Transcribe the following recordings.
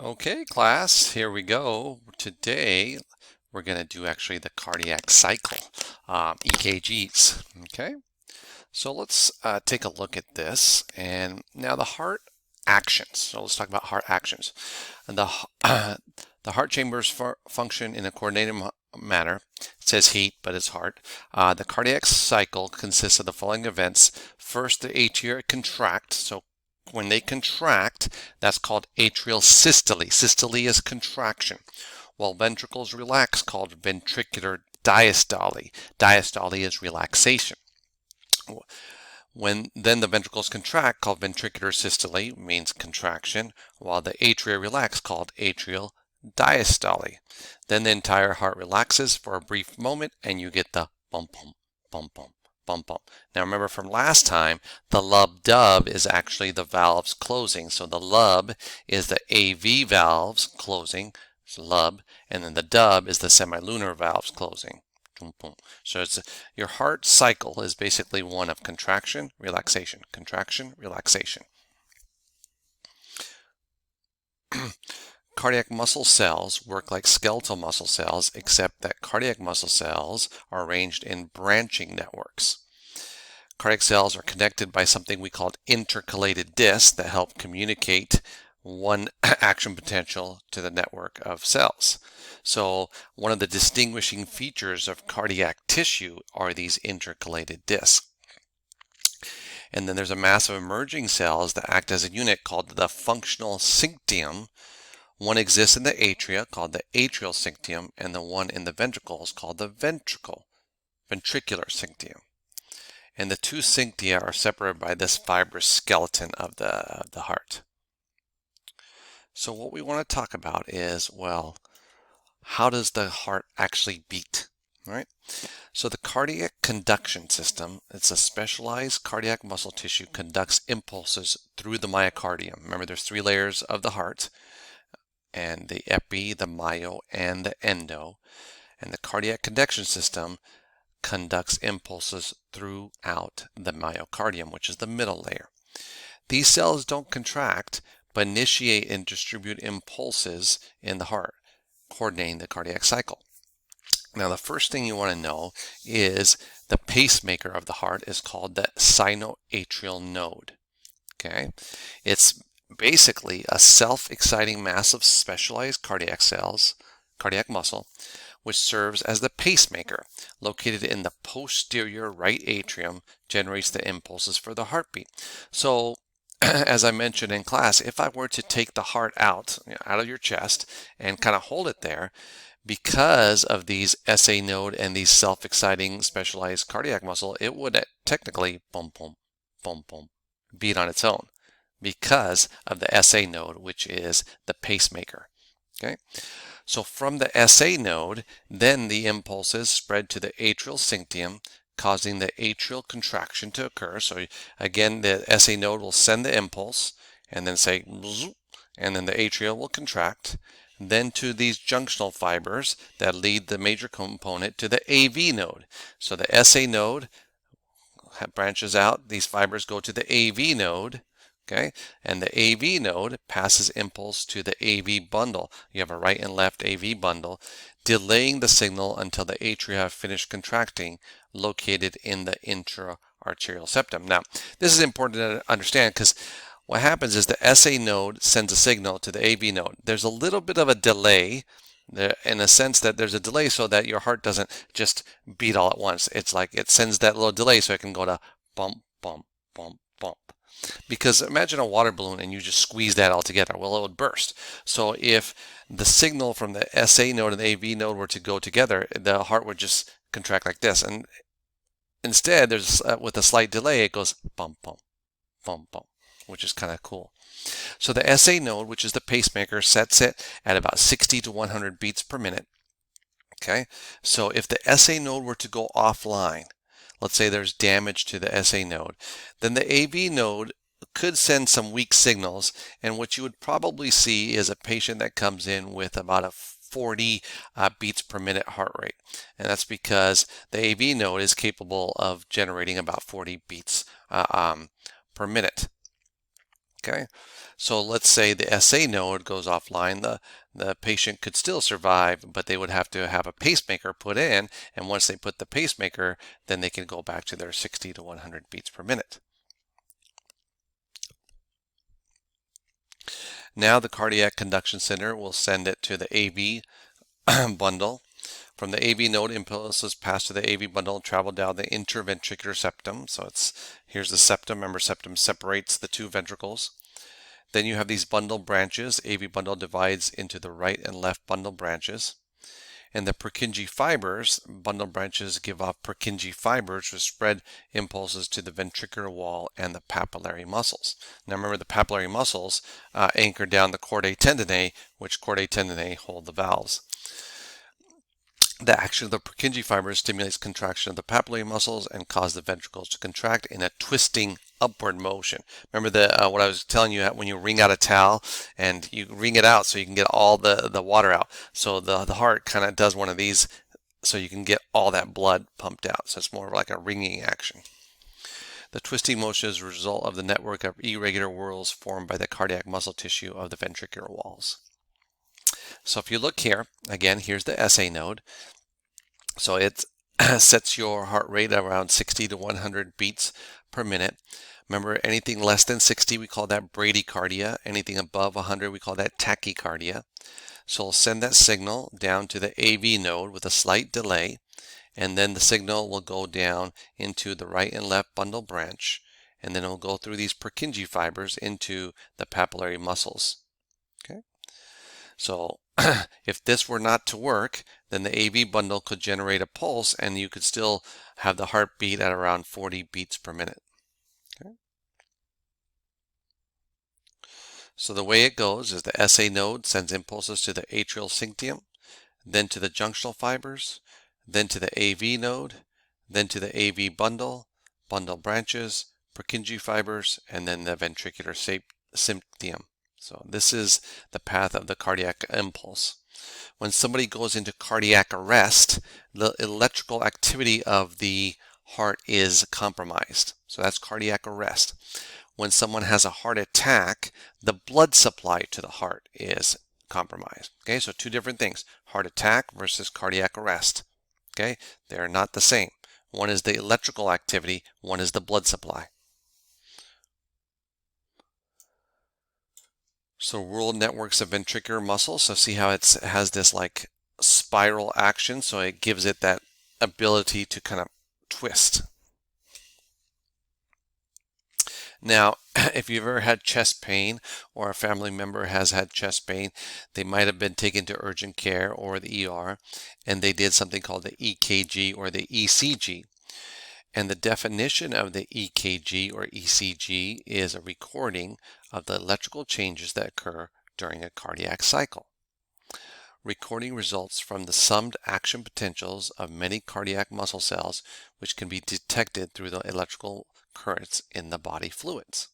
Okay, class, here we go. Today, we're going to do actually the cardiac cycle, EKGs. Okay, so let's take a look at this. And now the heart actions. So let's talk about heart actions. And the heart chambers function in a coordinated manner. It says heat, but it's heart. The cardiac cycle consists of the following events. First, the atria contract. So when they contract, that's called atrial systole. Systole is contraction, while ventricles relax, called ventricular diastole. Diastole is relaxation. When then the ventricles contract, called ventricular systole, means contraction, while the atria relax, called atrial diastole. Then the entire heart relaxes for a brief moment, and you get the bump, bump, bump, bump. Bump, bump. Now remember from last time, the lub-dub is actually the valves closing. So the lub is the AV valves closing, so lub, and then the dub is the semilunar valves closing. So your heart cycle is basically one of contraction, relaxation, contraction, relaxation. Cardiac muscle cells work like skeletal muscle cells, except that cardiac muscle cells are arranged in branching networks. Cardiac cells are connected by something we call intercalated discs that help communicate one action potential to the network of cells. So one of the distinguishing features of cardiac tissue are these intercalated discs. And then there's a mass of emerging cells that act as a unit called the functional synctium. One exists in the atria, called the atrial synctium, and the one in the ventricles called the ventricular synctium. And the two synctia are separated by this fibrous skeleton of the heart. So what we want to talk about is, well, how does the heart actually beat? Right? So the cardiac conduction system, it's a specialized cardiac muscle tissue, conducts impulses through the myocardium. Remember, there's three layers of the heart, and the epi, the myo, and the endo. And the cardiac conduction system conducts impulses throughout the myocardium, which is the middle layer. These cells don't contract, but initiate and distribute impulses in the heart, coordinating the cardiac cycle. Now, the first thing you want to know is the pacemaker of the heart is called the sinoatrial node. Okay, it's basically a self-exciting mass of specialized cardiac cells, cardiac muscle, which serves as the pacemaker. Located in the posterior right atrium, generates the impulses for the heartbeat. So as I mentioned in class, if I were to take the heart out of your chest and kind of hold it there, because of these SA node and these self-exciting specialized cardiac muscle, it would technically boom, boom, boom, boom, beat on its own because of the SA node, which is the pacemaker. Okay, so from the SA node, then the impulses spread to the atrial synctium, causing the atrial contraction to occur. So again, the SA node will send the impulse and then say, and then the atria will contract. Then to these junctional fibers that lead the major component to the AV node. So the SA node branches out, these fibers go to the AV node, okay, and the AV node passes impulse to the AV bundle. You have a right and left AV bundle, delaying the signal until the atria have finished contracting, located in the intra-arterial septum. Now, this is important to understand because what happens is the SA node sends a signal to the AV node. There's a little bit of a delay in a sense that there's a delay so that your heart doesn't just beat all at once. It's like it sends that little delay so it can go to bump, bump, bump, bump. Because imagine a water balloon and you just squeeze that all together. Well, it would burst. So if the signal from the SA node and the AV node were to go together, the heart would just contract like this. And instead, there's with a slight delay, it goes bump, bump, bump, bump, which is kind of cool. So the SA node, which is the pacemaker, sets it at about 60 to 100 beats per minute. Okay, so if the SA node were to go offline, let's say there's damage to the SA node, then the AV node could send some weak signals, and what you would probably see is a patient that comes in with about a 40 beats per minute heart rate. And that's because the AV node is capable of generating about 40 beats per minute. Okay, So let's say the SA node goes offline, the patient could still survive, but they would have to have a pacemaker put in, and once they put the pacemaker, then they can go back to their 60 to 100 beats per minute. Now the cardiac conduction center will send it to the AV bundle. From the AV node, impulses pass to the AV bundle and travel down the interventricular septum. So here's the septum. Remember, septum separates the two ventricles. Then you have these bundle branches. AV bundle divides into the right and left bundle branches. And the Purkinje fibers, bundle branches give off Purkinje fibers which spread impulses to the ventricular wall and the papillary muscles. Now remember, the papillary muscles anchor down the chordae tendineae, which chordae tendineae hold the valves. The action of the Purkinje fibers stimulates contraction of the papillary muscles and cause the ventricles to contract in a twisting upward motion. Remember what I was telling you when you wring out a towel and you wring it out so you can get all the water out. So the heart kind of does one of these so you can get all that blood pumped out. So it's more like a wringing action. The twisting motion is a result of the network of irregular whorls formed by the cardiac muscle tissue of the ventricular walls. So if you look here, again, here's the SA node. So it sets your heart rate around 60 to 100 beats per minute. Remember, anything less than 60, we call that bradycardia. Anything above 100, we call that tachycardia. So we'll send that signal down to the AV node with a slight delay, and then the signal will go down into the right and left bundle branch, and then it will go through these Purkinje fibers into the papillary muscles. Okay. So if this were not to work, then the AV bundle could generate a pulse and you could still have the heartbeat at around 40 beats per minute. Okay. So the way it goes is the SA node sends impulses to the atrial syncytium, then to the junctional fibers, then to the AV node, then to the AV bundle, bundle branches, Purkinje fibers, and then the ventricular syncytium. So this is the path of the cardiac impulse. When somebody goes into cardiac arrest, the electrical activity of the heart is compromised. So that's cardiac arrest. When someone has a heart attack, the blood supply to the heart is compromised. Okay, so two different things: heart attack versus cardiac arrest. Okay, they're not the same. One is the electrical activity, one is the blood supply. So rural networks of ventricular muscle. So see how it has this like spiral action. So it gives it that ability to kind of twist. Now, if you've ever had chest pain or a family member has had chest pain, they might have been taken to urgent care or the ER, and they did something called the EKG or the ECG. And the definition of the EKG or ECG is a recording of the electrical changes that occur during a cardiac cycle. Recording results from the summed action potentials of many cardiac muscle cells, which can be detected through the electrical currents in the body fluids.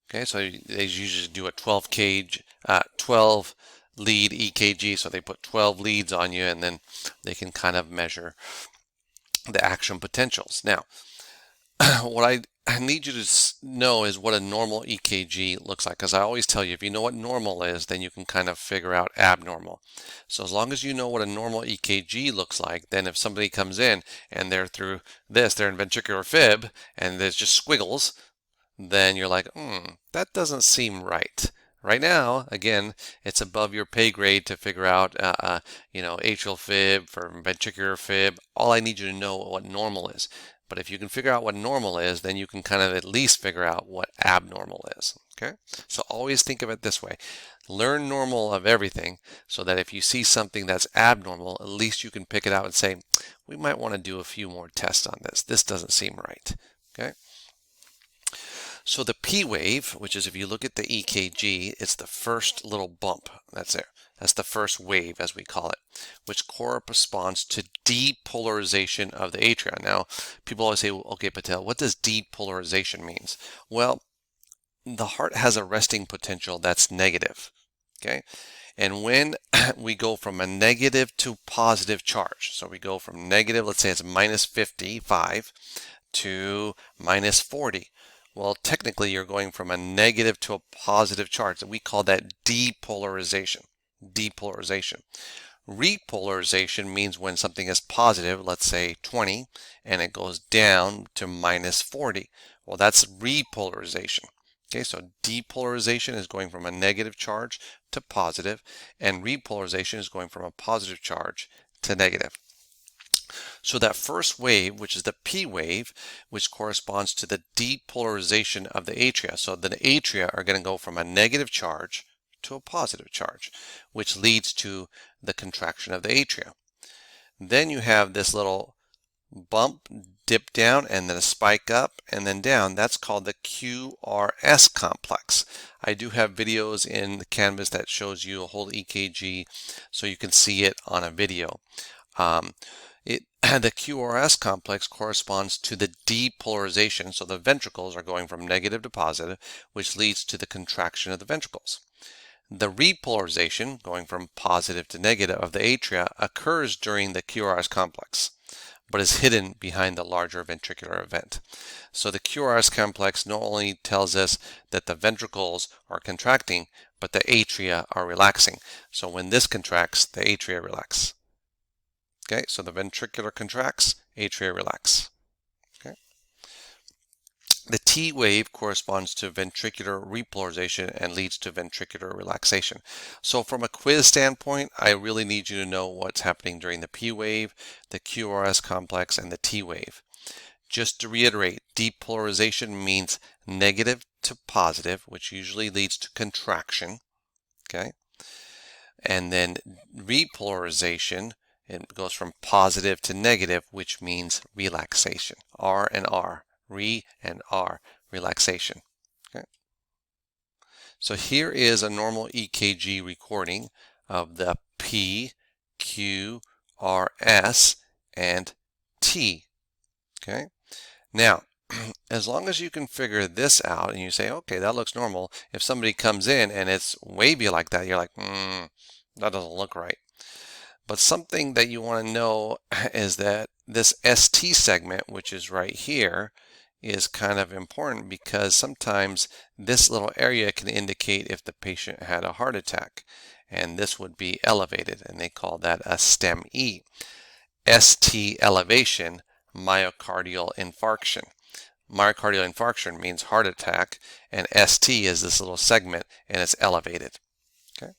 Okay, so they usually do a 12 lead EKG, so they put 12 leads on you and then they can kind of measure the action potentials. Now, what I need you to know is what a normal EKG looks like, because I always tell you, if you know what normal is, then you can kind of figure out abnormal. So as long as you know what a normal EKG looks like, then if somebody comes in and they're through this, they're in ventricular fib, and there's just squiggles, then you're like, that doesn't seem right. Right now, again, it's above your pay grade to figure out, atrial fib for ventricular fib. All I need you to know what normal is. But if you can figure out what normal is, then you can kind of at least figure out what abnormal is. Okay? So always think of it this way. Learn normal of everything so that if you see something that's abnormal, at least you can pick it out and say, we might want to do a few more tests on this. This doesn't seem right. Okay? So the P wave, which is if you look at the EKG, it's the first little bump that's there. That's the first wave, as we call it, which corresponds to depolarization of the atria. Now, people always say, okay, Patel, what does depolarization means? Well, the heart has a resting potential that's negative, okay? And when we go from a negative to positive charge, so we go from negative, let's say it's minus 55, to minus 40. Well, technically you're going from a negative to a positive charge. We call that depolarization. Depolarization. Repolarization means when something is positive, let's say 20, and it goes down to minus 40. Well, that's repolarization. Okay, so depolarization is going from a negative charge to positive, and repolarization is going from a positive charge to negative. So that first wave, which is the P wave, which corresponds to the depolarization of the atria. So the atria are going to go from a negative charge to a positive charge, which leads to the contraction of the atria. Then you have this little bump, dip down, and then a spike up, and then down. That's called the QRS complex. I do have videos in the Canvas that shows you a whole EKG so you can see it on a video. The QRS complex corresponds to the depolarization, so the ventricles are going from negative to positive, which leads to the contraction of the ventricles. The repolarization, going from positive to negative of the atria, occurs during the QRS complex, but is hidden behind the larger ventricular event. So the QRS complex not only tells us that the ventricles are contracting, but the atria are relaxing. So when this contracts, the atria relax. Okay, so the ventricular contracts, atria relax. Okay. The T wave corresponds to ventricular repolarization and leads to ventricular relaxation. So from a quiz standpoint, I really need you to know what's happening during the P wave, the QRS complex, and the T wave. Just to reiterate, depolarization means negative to positive, which usually leads to contraction. Okay. And then repolarization, it goes from positive to negative, which means relaxation. R and R, re and R, relaxation. Okay. So here is a normal EKG recording of the P, Q, R, S, and T. Okay. Now, as long as you can figure this out and you say, okay, that looks normal. If somebody comes in and it's wavy like that, you're like, that doesn't look right. But something that you want to know is that this ST segment, which is right here, is kind of important because sometimes this little area can indicate if the patient had a heart attack, and this would be elevated, and they call that a STEMI. ST elevation, myocardial infarction. Myocardial infarction means heart attack, and ST is this little segment, and it's elevated. Okay.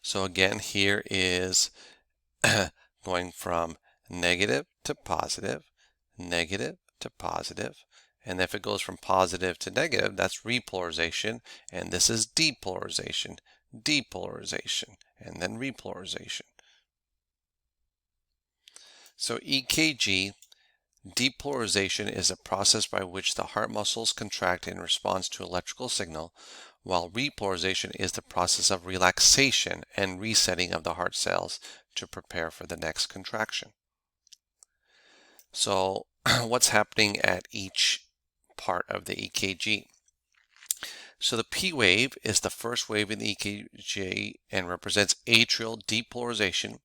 So again, here is going from negative to positive, negative to positive. And if it goes from positive to negative, that's repolarization. And this is depolarization, depolarization, and then repolarization. So EKG, depolarization is a process by which the heart muscles contract in response to electrical signal, while repolarization is the process of relaxation and resetting of the heart cells to prepare for the next contraction. So what's happening at each part of the EKG? So the P wave is the first wave in the EKG and represents atrial depolarization.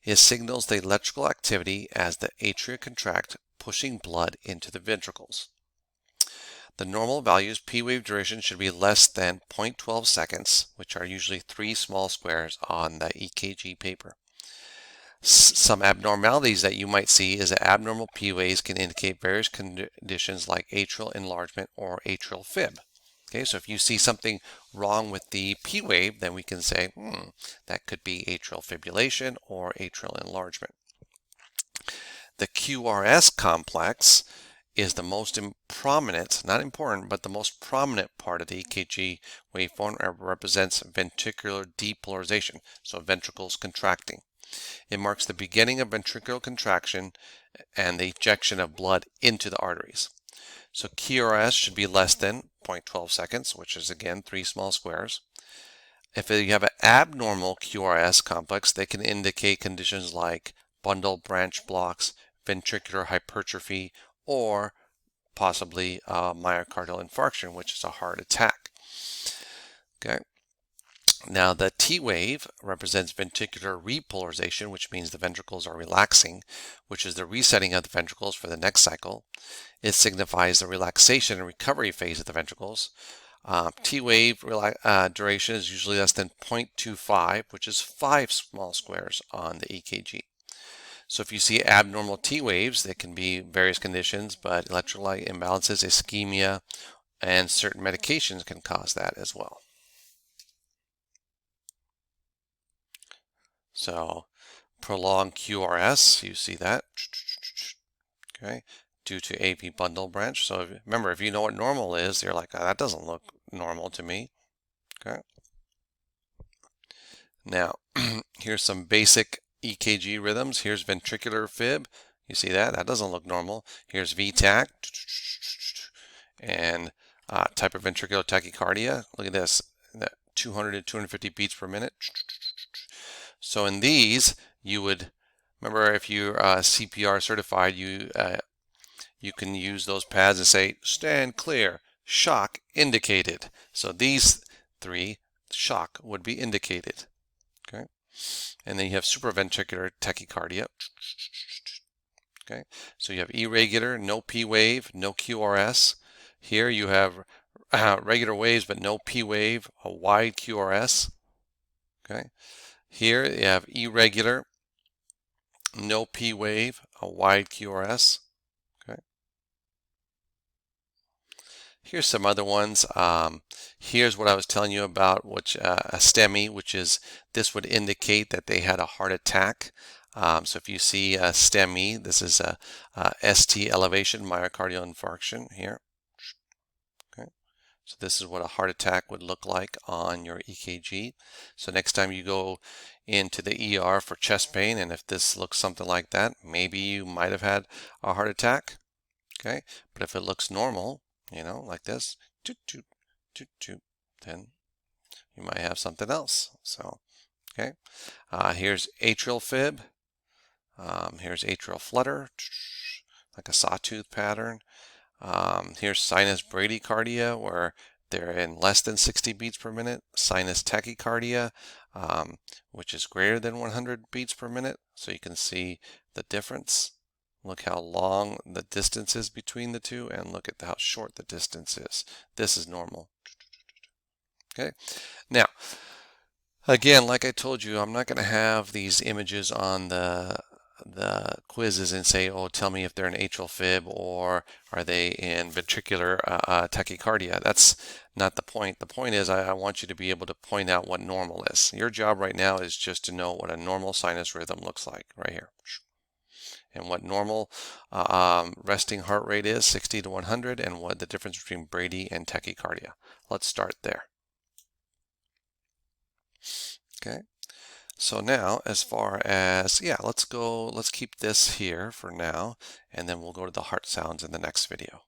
It signals the electrical activity as the atria contract, pushing blood into the ventricles. The normal values P wave duration should be less than 0.12 seconds, which are usually 3 small squares on the EKG paper. Some abnormalities that you might see is that abnormal P waves can indicate various conditions like atrial enlargement or atrial fib. Okay, so if you see something wrong with the P wave, then we can say, that could be atrial fibrillation or atrial enlargement. The QRS complex is the most prominent, not important, but the most prominent part of the EKG waveform. Represents ventricular depolarization, so ventricles contracting. It marks the beginning of ventricular contraction and the ejection of blood into the arteries. So QRS should be less than 0.12 seconds, which is again 3 small squares. If you have an abnormal QRS complex, they can indicate conditions like bundle branch blocks, ventricular hypertrophy, or possibly myocardial infarction, which is a heart attack. Okay. Now, the T wave represents ventricular repolarization, which means the ventricles are relaxing, which is the resetting of the ventricles for the next cycle. It signifies the relaxation and recovery phase of the ventricles. T wave duration is usually less than 0.25, which is 5 small squares on the EKG. So if you see abnormal T waves, they can be various conditions, but electrolyte imbalances, ischemia, and certain medications can cause that as well. So prolonged QRS, you see that, okay, due to AP bundle branch. So remember, if you know what normal is, you're like, oh, that doesn't look normal to me, okay. Now, here's some basic EKG rhythms. Here's ventricular fib. You see that? That doesn't look normal. Here's VTach and type of ventricular tachycardia. Look at this, 200 to 250 beats per minute. So in these, you would, remember if you're CPR certified, you can use those pads and say, stand clear, shock indicated. So these three, shock would be indicated. Okay. And then you have supraventricular tachycardia. Okay. So you have irregular, no P wave, no QRS. Here you have regular waves, but no P wave, a wide QRS. Okay. Here you have irregular, no P wave, a wide QRS. Okay. Here's some other ones. Here's what I was telling you about, which a STEMI, which is, this would indicate that they had a heart attack. So if you see a STEMI, this is a ST elevation, myocardial infarction here. Okay. So this is what a heart attack would look like on your EKG. So next time you go into the ER for chest pain, and if this looks something like that, maybe you might have had a heart attack. Okay. But if it looks normal, you know, like this, toot, toot, toot, toot, then you might have something else. So, okay. Here's atrial fib. Here's atrial flutter, like a sawtooth pattern. Here's sinus bradycardia, where they're in less than 60 beats per minute. Sinus tachycardia, which is greater than 100 beats per minute. So you can see the difference. Look how long the distance is between the two, and look at how short the distance is. This is normal. Okay. Now, again, like I told you, I'm not going to have these images on the quizzes and say, oh, tell me if they're in atrial fib or are they in ventricular tachycardia. That's not the point. The point is I want you to be able to point out what normal is. Your job right now is just to know what a normal sinus rhythm looks like right here. And what normal resting heart rate is, 60 to 100, and what the difference between brady and tachycardia. Let's start there. Okay. So now, as far as, let's keep this here for now, and then we'll go to the heart sounds in the next video.